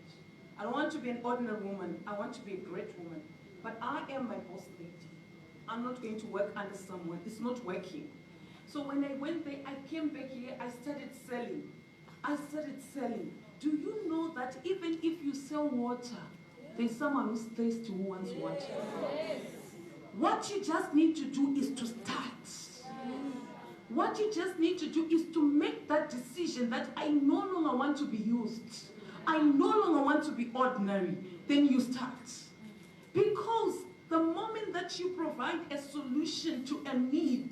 I don't want to be an ordinary woman. I want to be a great woman. But I am my boss lady. I'm not going to work under someone. It's not working. So when I went there, I came back here, I started selling. Do you know that even if you sell water, there's someone who's thirsty who wants water? Yes. What you just need to do is to start. What you just need to do is to make that decision that I no longer want to be used. I no longer want to be ordinary. Then you start. Because the moment that you provide a solution to a need,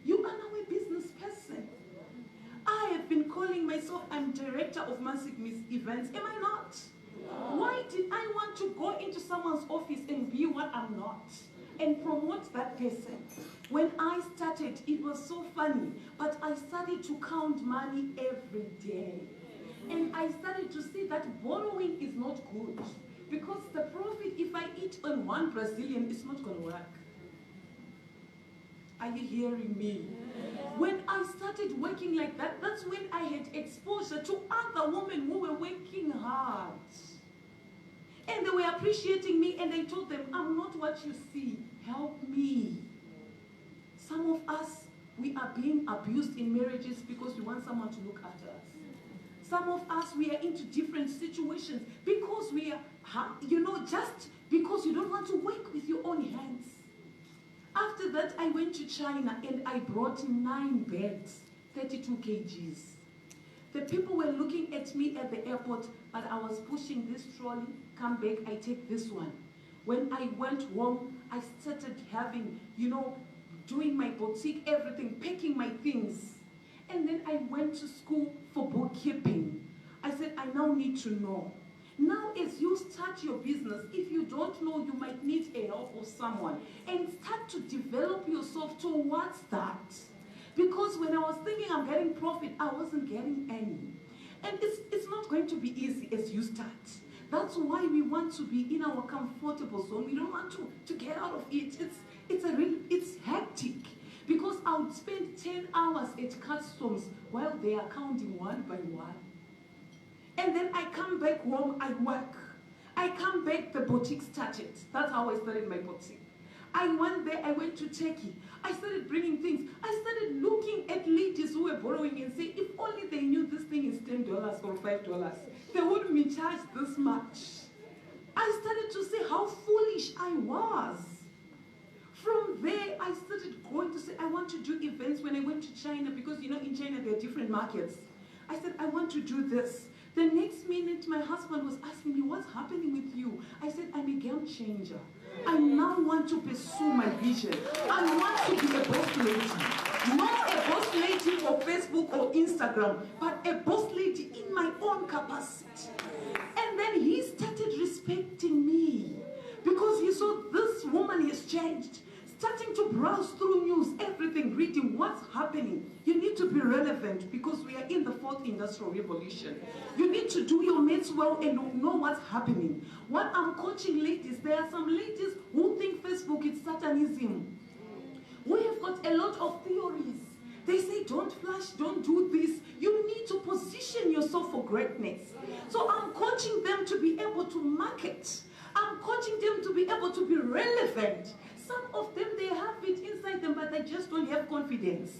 you are now a business person. I have been calling myself, I'm director of Mansik events. Am I not? Why did I want to go into someone's office and be what I'm not? And promote that person? When I started, it was so funny, but I started to count money every day. And I started to see that borrowing is not good. Because the profit, if I eat on one Brazilian, it's not going to work. Are you hearing me? When I started working like that, that's when I had exposure to other women who were working hard. And they were appreciating me, and I told them, I'm not what you see. Help me. Some of us, we are being abused in marriages because we want someone to look after us. Some of us, we are into different situations because we are, just because you don't want to work with your own hands. After that, I went to China and I brought 9 bags, 32 kgs. The people were looking at me at the airport, but I was pushing this trolley, come back, I take this one. When I went home, I started having, doing my boutique, everything, packing my things. And then I went to school for bookkeeping. I said, I now need to know. Now, as you start your business, if you don't know, you might need a help of someone. And start to develop yourself towards that. Because when I was thinking I'm getting profit, I wasn't getting any. And it's not going to be easy as you start. That's why we want to be in our comfortable zone. We don't want to get out of it. It's hectic. Because I would spend 10 hours at customs while they are counting one by one. And then I come back home, I work. I come back, the boutique started. That's how I started my boutique. I went there, I went to Turkey. I started bringing things. I started looking at ladies who were borrowing and saying, if only they knew this thing is $10 or $5, they wouldn't be charged this much. I started to see how foolish I was. From there, I started going to say, I want to do events when I went to China, because in China there are different markets. I said, I want to do this. The next minute, my husband was asking me, what's happening with you? I said, I'm a game changer. I now want to pursue my vision. I want to be a boss lady. Not a boss lady for Facebook or Instagram, but a boss lady in my own capacity. And then he started respecting me because he saw this woman has changed. Starting to browse through news, everything, reading what's happening. You need to be relevant because we are in the 4th industrial revolution. You need to do your maths well and know what's happening. What I'm coaching ladies, there are some ladies who think Facebook is Satanism. We have got a lot of theories. They say don't flash, don't do this. You need to position yourself for greatness. So I'm coaching them to be able to market. I'm coaching them to be able to be relevant. Some of them, they have it inside them, but they just don't have confidence.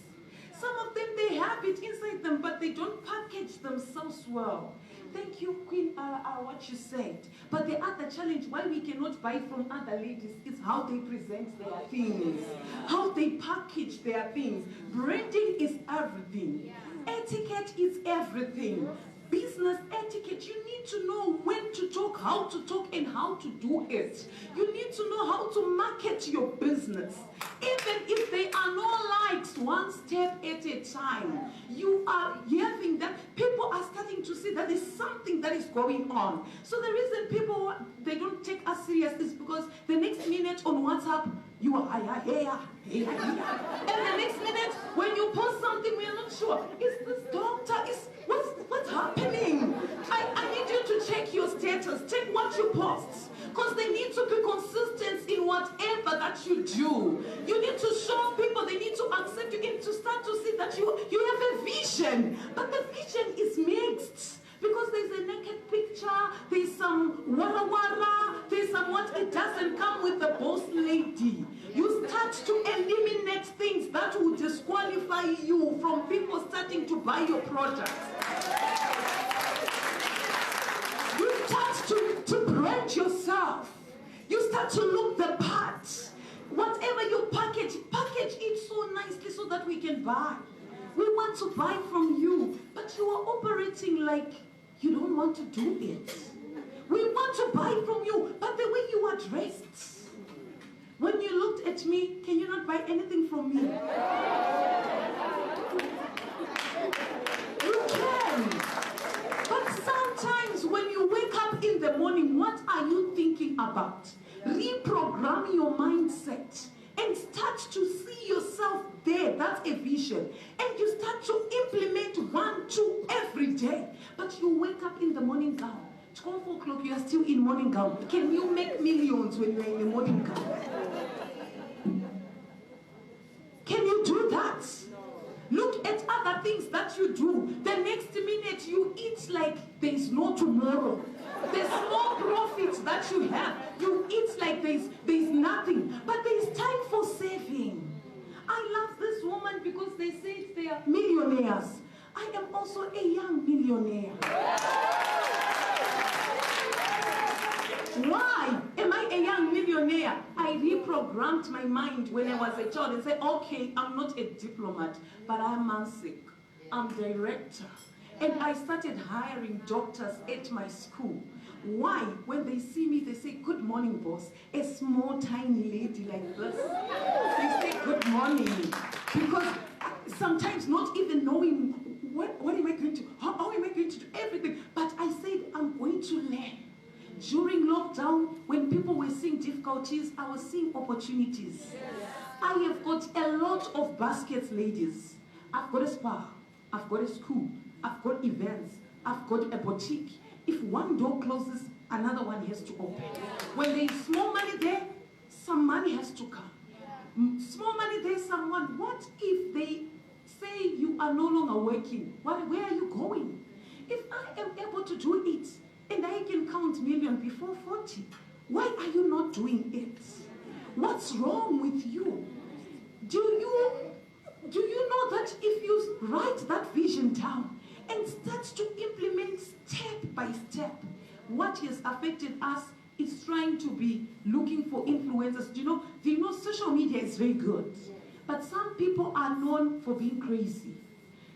Some of them, they have it inside them, but they don't package themselves well. Thank you, Queen, what you said. But the other challenge, why we cannot buy from other ladies, is how they present their things, how they package their things. Branding is everything. Etiquette is everything. Business etiquette, you need to know when to talk, how to talk, and how to do it. You need to know how to market your business. Even if there are no likes, one step at a time. You are hearing that people are starting to see that there's something that is going on. So the reason people, they don't take us serious is because the next minute on WhatsApp, you are here. And the next minute, when you post something, we are not sure. Is this doctor? What's happening? I need you to check your status. Check what you post. Because they need to be consistent in whatever that you do. You need to show people, they need to accept you, and to start to see that you have a vision. But the vision is mixed. Because there's a naked picture, there's some wara, there's some what, it doesn't come with the boss lady. You start to eliminate things that will disqualify you from people starting to buy your products. You start to brand yourself. You start to look the part. Whatever you package it so nicely so that we can buy. We want to buy from you, but you are operating like you don't want to do it. We want to buy from you, but the way you are dressed. When you looked at me, can you not buy anything from me? You can. But sometimes when you wake up in the morning, what are you thinking about? Reprogram your mindset and start to see yourself there. That's a vision. And you start to implement 1, 2 every day. But you wake up in the morning gown. 12 o'clock, you are still in morning gown. Can you make millions when you're in a morning gown? Can you do that? Look at other things that you do. The next minute you eat like there's no tomorrow. The small profits that you have, you eat like there's nothing. But there's time for saving. I love this woman because they say they are millionaires. I am also a young millionaire. Why am I a young millionaire? I reprogrammed my mind when I was a child and said, okay, I'm not a diplomat, but I'm Mansik. I'm director. And I started hiring doctors at my school. Why? When they see me, they say, good morning, boss. A small, tiny lady like this. They say, good morning. Because sometimes not even knowing what am I going to, how am I going to do everything. But I said, I'm going to learn. During lockdown, when people were seeing difficulties, I was seeing opportunities. I have got a lot of baskets, ladies. I've got a spa, I've got a school, I've got events, I've got a boutique. If one door closes, another one has to open. When there is small money there, some money has to come. Small money there, someone. What if they say you are no longer working? Where are you going? If I am able to do it, and I can count million before 40, why are you not doing it? What's wrong with you? Do you know that if you write that vision down and start to implement step by step, what has affected us is trying to be looking for influencers. Do you know social media is very good, but some people are known for being crazy.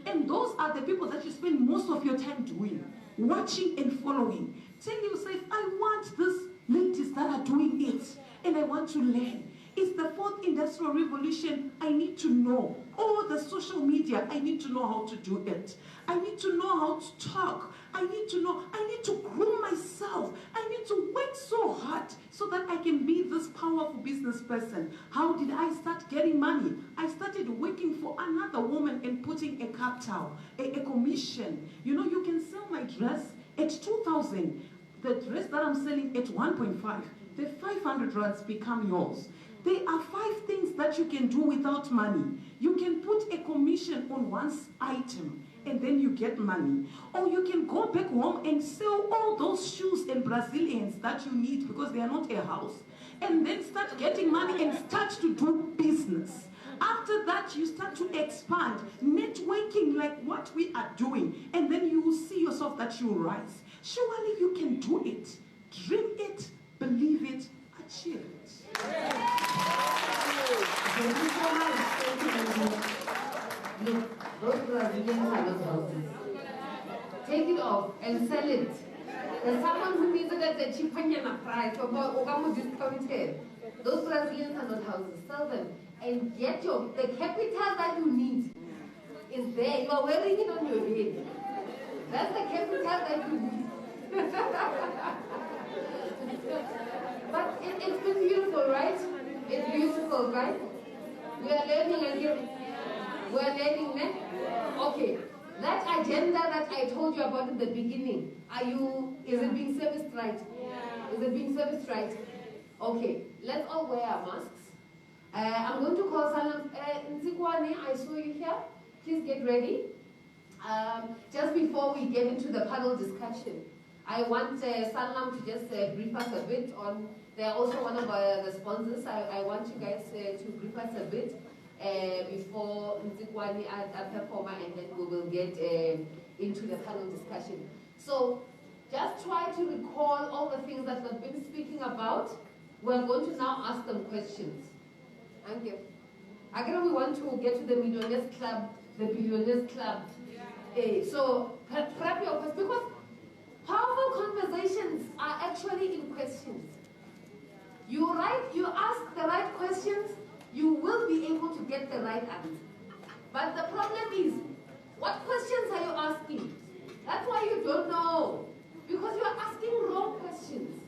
And those are the people that you spend most of your time doing, watching and following. Tell yourself, I want these ladies that are doing it, and I want to learn. It's the 4th industrial revolution. I need to know. All the social media, I need to know how to do it. I need to know how to talk. I need to groom myself. I need to work so hard so that I can be this powerful business person. How did I start getting money? I started working for another woman and putting a capital, a commission. You can sell my dress at 2,000. The dress that I'm selling at 1.5. The 500 rands become yours. There are 5 things that you can do without money. You can put a commission on one item and then you get money. Or you can go back home and sell all those shoes and Brazilians that you need because they are not a house. And then start getting money and start to do business. After that, you start to expand, networking like what we are doing. And then you will see yourself that you rise. Surely you can do it. Dream it, believe it, achieve it. Thank you so much. Thank you very much. Look, those Brazilian salad houses. Take it off and sell it. There's someone who needs it at a cheaper price or discounted. Those Brazilian salad houses, sell them and get the capital that you need is there. You are wearing it on your head. That's the capital that you need. But it's been beautiful, right? It's beautiful, right? We are learning again. We are learning now. Okay. That agenda that I told you about in the beginning, is it being serviced right? Is it being serviced right? Okay. Let's all wear our masks. I'm going to call Salam. Nzikwane, I saw you here. Please get ready. Just before we get into the panel discussion, I want Salam to just brief us a bit on, they're also one of the sponsors. I want you guys to brief us a bit before Nzikwane and performer, and then we will get into the panel discussion. So just try to recall all the things that we've been speaking about. We're going to now ask them questions. Thank you. Again, we want to get to the Millionaires Club, the Billionaires Club. So prep your questions, because powerful conversations are actually in questions. You ask the right questions, you will be able to get the right answer. But the problem is, what questions are you asking? That's why you don't know, because you are asking wrong questions.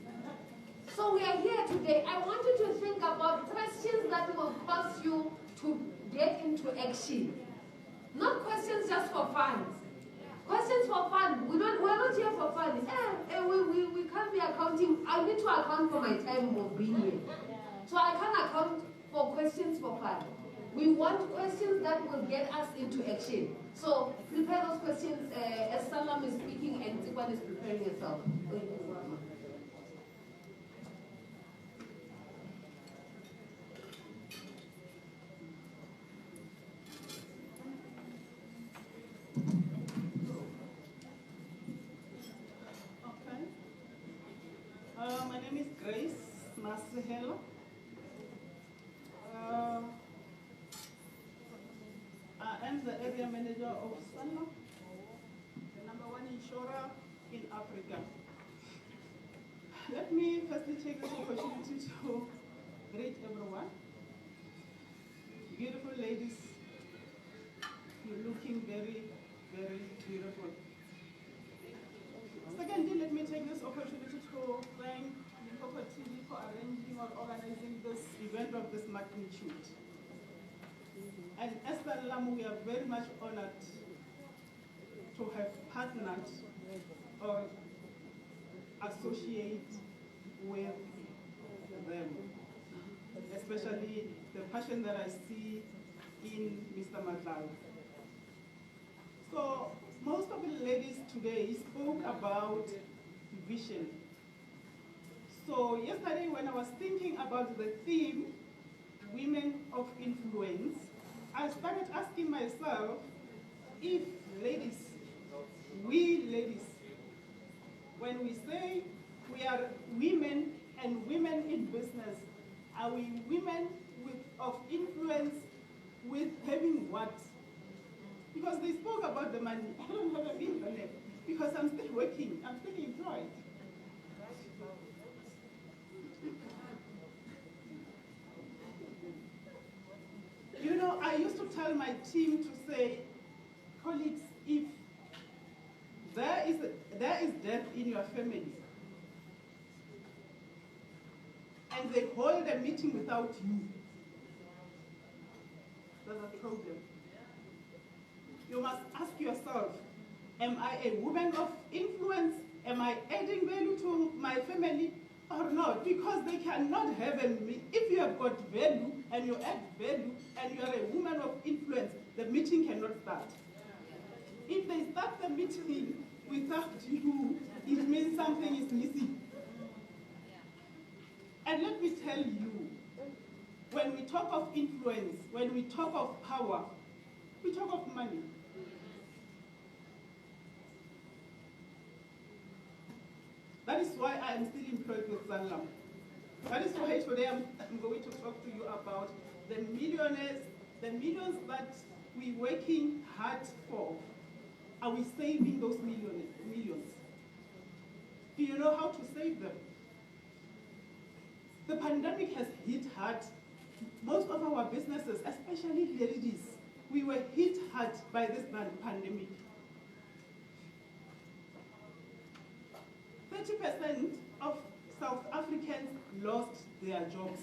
So we are here today. I want you to think about questions that will cause you to get into action. Not questions just for fun. Questions for fun. We're not here for fun. We can't be accounting. I need to account for my time of being here. So I can't account for questions for fun. We want questions that will get us into action. So prepare those questions as Salam is speaking and Tikwan is preparing herself. Okay. My name is Grace Masihelo. I am the area manager of Sanlam, the #1 insurer in Africa. Let me firstly take this opportunity to greet everyone. Beautiful ladies, you're looking very, very beautiful. Secondly, let me take this opportunity to thank Limpopo TV for arranging or organizing this event of this magnitude. And as Sanlam, we are very much honored to have partnered or associate with them, especially the passion that I see in Mr. Matlala. So most of the ladies today spoke about vision. So yesterday when I was thinking about the theme, Women of Influence, I started asking myself if ladies, we ladies, when we say we are women and women in business, are we women of influence with having what? Because they spoke about the money. I don't have an internet because I'm still working, I'm still employed. You know, I used to tell my team to say, colleagues, if there is death in your family, and they hold a meeting without you, there's a problem. You must ask yourself, am I a woman of influence? Am I adding value to my family or not? Because they cannot have if you have got value and you add value and you are a woman of influence, the meeting cannot start. If they start the meeting without you, it means something is missing. And let me tell you, when we talk of influence, when we talk of power, we talk of money. That is why I am still employed with Sanlam. That is why today I'm going to talk to you about the millionaires, the millions that we're working hard for. Are we saving those millions? Do you know how to save them? The pandemic has hit hard. Most of our businesses, especially ladies, we were hit hard by this pandemic. 30% of South Africans lost their jobs,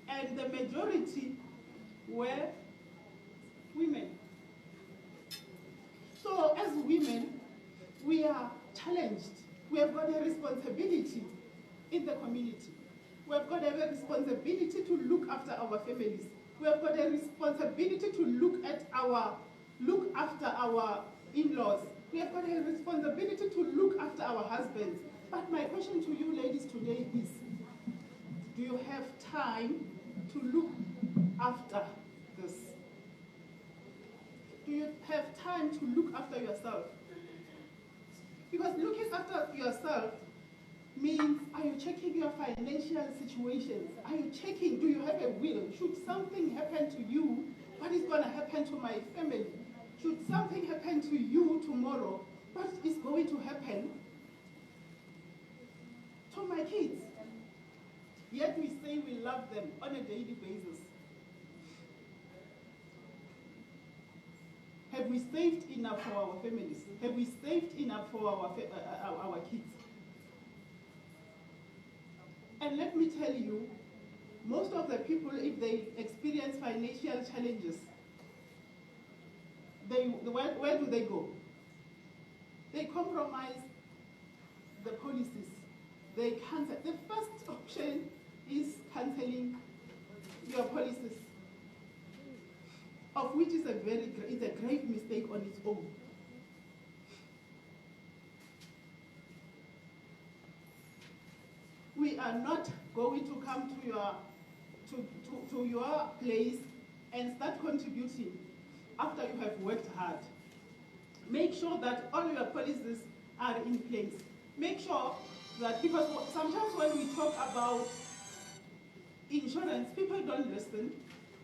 and the majority were women. So as women, we are challenged. We have got a responsibility in the community. We have got a responsibility to look after our families. We have got a responsibility to look after our in-laws. We have got a responsibility to look after our husbands. But my question to you ladies today is, do you have time to look after this? Do you have time to look after yourself? Because looking after yourself means, are you checking your financial situations? Are you checking, do you have a will? Should something happen to you, what is going to happen to my family? Should something happen to you tomorrow, what is going to happen to my kids? Yet we say we love them on a daily basis. Have we saved enough for our families? Have we saved enough for our kids? And let me tell you, most of the people, if they experience financial challenges, where do they go? They compromise the policies. They cancel. The first option is cancelling your policies, of which is a grave mistake on its own. We are not going to come to your place and start contributing after you have worked hard. Make sure that all your policies are in place. Make sure that, because sometimes when we talk about insurance, people don't listen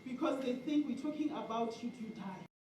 because they think we're talking about should you die.